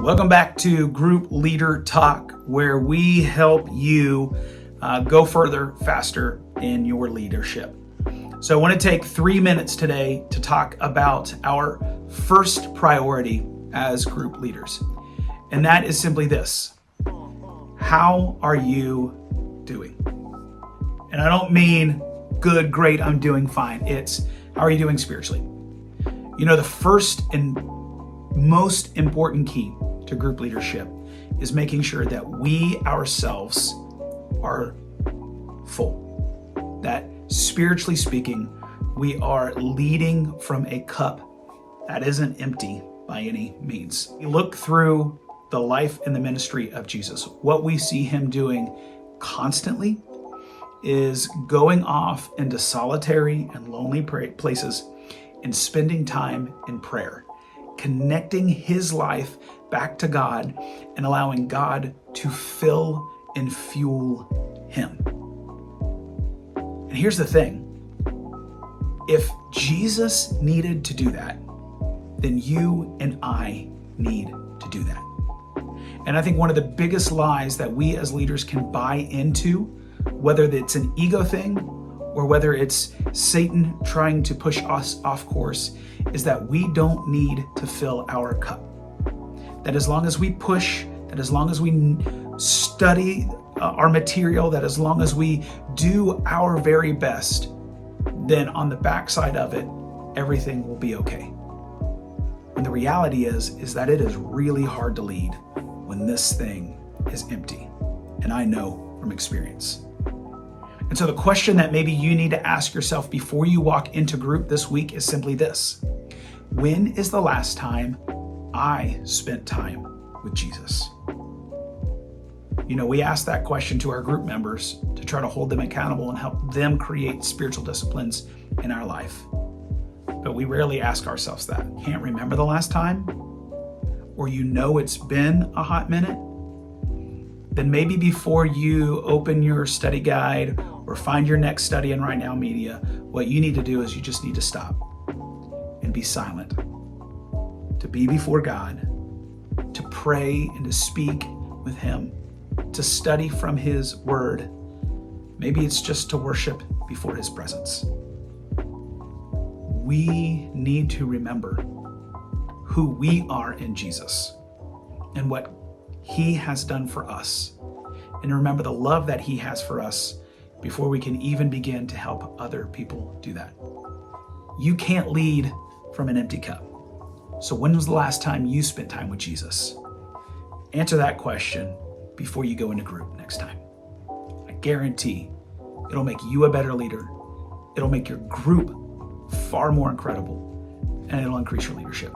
Welcome back to Group Leader Talk, where we help you go further, faster in your leadership. So I want to take 3 minutes today to talk about our first priority as group leaders. And that is simply this: how are you doing? And I don't mean good, great, I'm doing fine. It's how are you doing spiritually? You know, the first and most important key to group leadership is making sure that we ourselves are full. That spiritually speaking, we are leading from a cup that isn't empty by any means. We look through the life and the ministry of Jesus. What we see him doing constantly is going off into solitary and lonely places and spending time in prayer, connecting his life back to God and allowing God to fill and fuel him. And here's the thing: if Jesus needed to do that, then you and I need to do that. And I think one of the biggest lies that we as leaders can buy into, whether it's an ego thing or whether it's Satan trying to push us off course, is that we don't need to fill our cup. That as long as we push, that as long as we study our material, that as long as we do our very best, then on the backside of it, everything will be okay. And the reality is that it is really hard to lead when this thing is empty. And I know from experience. And so the question that maybe you need to ask yourself before you walk into group this week is simply this: when is the last time I spent time with Jesus? You know, we ask that question to our group members to try to hold them accountable and help them create spiritual disciplines in our life. But we rarely ask ourselves that. Can't remember the last time? Or you know it's been a hot minute? Then maybe before you open your study guide or find your next study in Right Now Media, what you need to do is you just need to stop and be silent, to be before God, to pray and to speak with him, to study from his word. Maybe it's just to worship before his presence. We need to remember who we are in Jesus and what he has done for us, and remember the love that he has for us before we can even begin to help other people do that. You can't lead from an empty cup. So when was the last time you spent time with Jesus? Answer that question before you go into group next time. I guarantee it'll make you a better leader. It'll make your group far more incredible, and it'll increase your leadership.